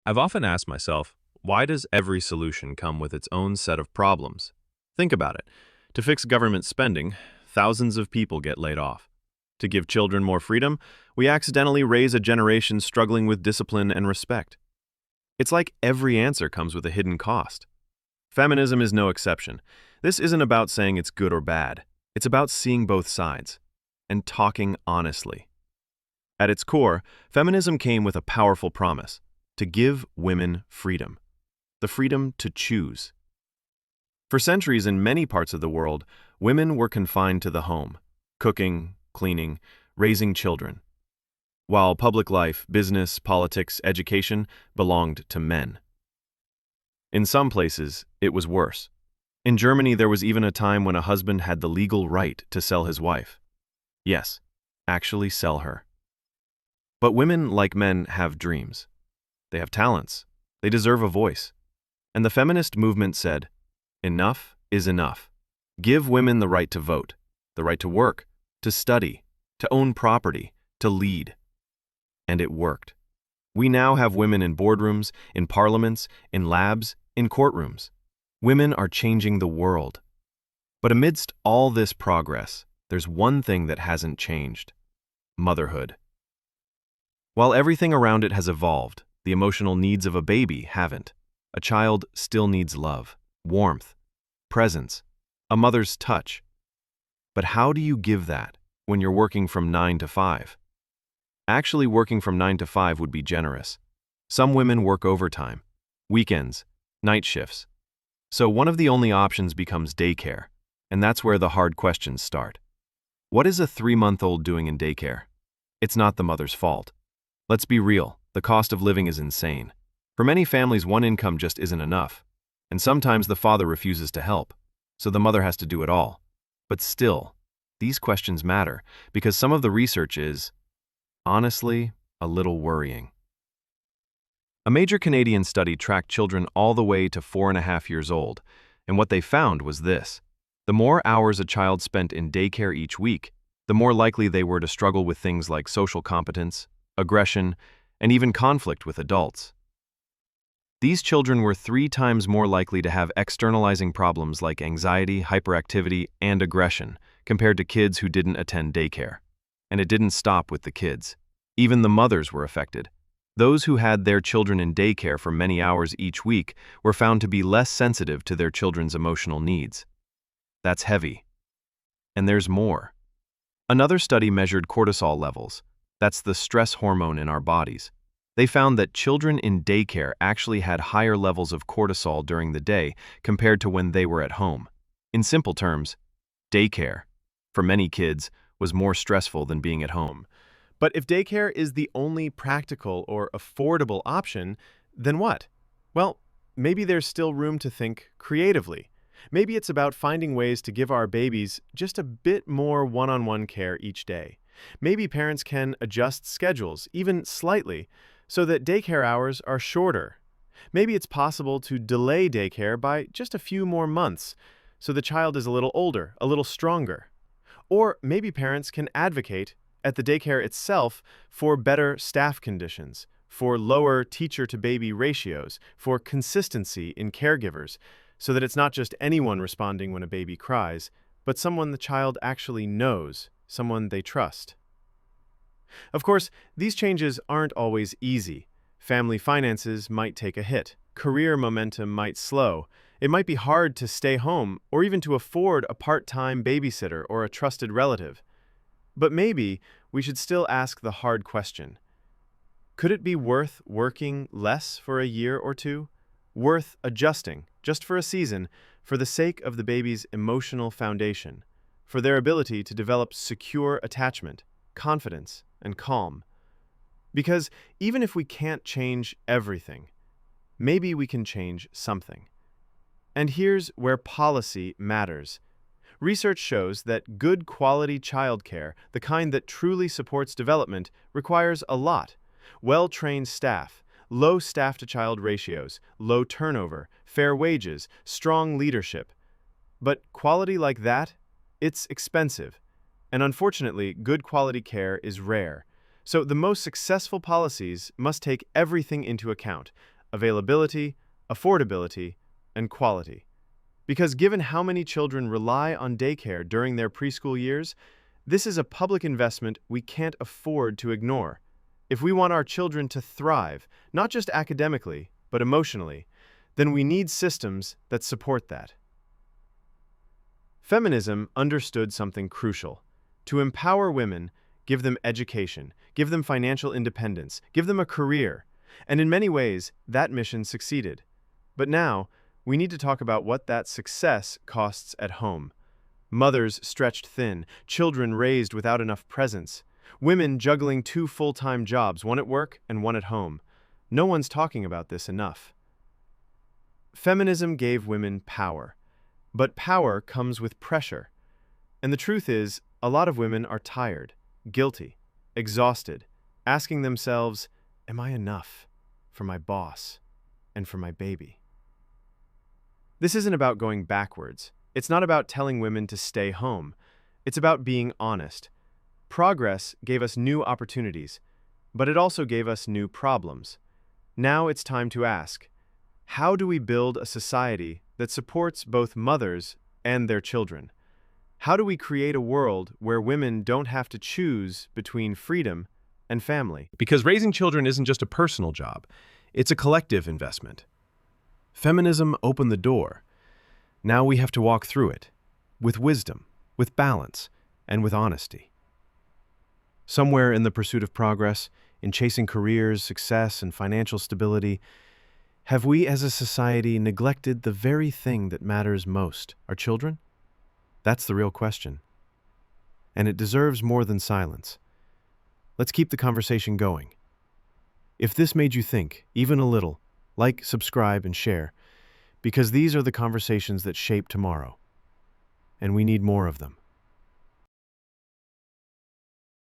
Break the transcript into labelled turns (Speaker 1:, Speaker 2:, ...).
Speaker 1: I've often asked myself, why does every solution come with its own set of problems? Think about it. To fix government spending, thousands of people get laid off. To give children more freedom, we accidentally raise a generation struggling with discipline and respect. It's like every answer comes with a hidden cost. Feminism is no exception. This isn't about saying it's good or bad. It's about seeing both sides and talking honestly. At its core, feminism came with a powerful promise: to give women freedom, the freedom to choose. For centuries in many parts of the world, women were confined to the home, cooking, cleaning, raising children, while public life, business, politics, education belonged to men. In some places, it was worse. In Germany, there was even a time when a husband had the legal right to sell his wife. Yes, actually sell her. But women, like men, have dreams. They have talents. They deserve a voice. And the feminist movement said, enough is enough. Give women the right to vote, the right to work, to study, to own property, to lead. And it worked. We now have women in boardrooms, in parliaments, in labs, in courtrooms. Women are changing the world. But amidst all this progress, there's one thing that hasn't changed: motherhood. While everything around it has evolved, the emotional needs of a baby haven't. A child still needs love, warmth, presence, a mother's touch. But how do you give that when you're working from 9 to 5? Actually, working from 9 to 5 would be generous. Some women work overtime, weekends, night shifts. So one of the only options becomes daycare, and that's where the hard questions start. What is a 3-month-old doing in daycare? It's not the mother's fault. Let's be real, the cost of living is insane. For many families, one income just isn't enough, and sometimes the father refuses to help, so the mother has to do it all. But still, these questions matter because some of the research is, honestly, a little worrying. A major Canadian study tracked children all the way to 4.5 years old, and what they found was this: the more hours a child spent in daycare each week, the more likely they were to struggle with things like social competence, aggression, and even conflict with adults. These children were 3 times more likely to have externalizing problems like anxiety, hyperactivity, and aggression compared to kids who didn't attend daycare. And it didn't stop with the kids. Even the mothers were affected. Those who had their children in daycare for many hours each week were found to be less sensitive to their children's emotional needs. That's heavy. And there's more. Another study measured cortisol levels. That's the stress hormone in our bodies. They found that children in daycare actually had higher levels of cortisol during the day compared to when they were at home. In simple terms, daycare, for many kids, was more stressful than being at home. But if daycare is the only practical or affordable option, then what? Well, maybe there's still room to think creatively. Maybe it's about finding ways to give our babies just a bit more one-on-one care each day. Maybe parents can adjust schedules, even slightly, so that daycare hours are shorter. Maybe it's possible to delay daycare by just a few more months, so the child is a little older, a little stronger. Or maybe parents can advocate at the daycare itself for better staff conditions, for lower teacher-to-baby ratios, for consistency in caregivers, so that it's not just anyone responding when a baby cries, but someone the child actually knows, someone they trust. Of course, these changes aren't always easy. Family finances might take a hit. Career momentum might slow. It might be hard to stay home or even to afford a part-time babysitter or a trusted relative. But maybe we should still ask the hard question. Could it be worth working less for a year or two? Worth adjusting, just for a season, for the sake of the baby's emotional foundation, for their ability to develop secure attachment, confidence, and calm? Because even if we can't change everything, maybe we can change something. And here's where policy matters. Research shows that good quality childcare, the kind that truly supports development, requires a lot. Well-trained staff, low staff-to-child ratios, low turnover, fair wages, strong leadership. But quality like that, it's expensive. And unfortunately, good quality care is rare. So the most successful policies must take everything into account: availability, affordability, and quality. Because given how many children rely on daycare during their preschool years, this is a public investment we can't afford to ignore. If we want our children to thrive, not just academically, but emotionally, then we need systems that support that. Feminism understood something crucial. To empower women, give them education, give them financial independence, give them a career. And in many ways, that mission succeeded. But now, we need to talk about what that success costs at home. Mothers stretched thin, children raised without enough presence, women juggling 2 full-time jobs, one at work and one at home. No one's talking about this enough. Feminism gave women power, but power comes with pressure. And the truth is, a lot of women are tired, guilty, exhausted, asking themselves, am I enough for my boss and for my baby? This isn't about going backwards. It's not about telling women to stay home. It's about being honest. Progress gave us new opportunities, but it also gave us new problems. Now it's time to ask, how do we build a society that supports both mothers and their children? How do we create a world where women don't have to choose between freedom and family?
Speaker 2: Because raising children isn't just a personal job, it's a collective investment. Feminism opened the door. Now we have to walk through it, with wisdom, with balance, and with honesty. Somewhere in the pursuit of progress, in chasing careers, success, and financial stability, have we as a society neglected the very thing that matters most, our children? That's the real question. And it deserves more than silence. Let's keep the conversation going. If this made you think, even a little, like, subscribe, and share, because these are the conversations that shape tomorrow. And we need more of them.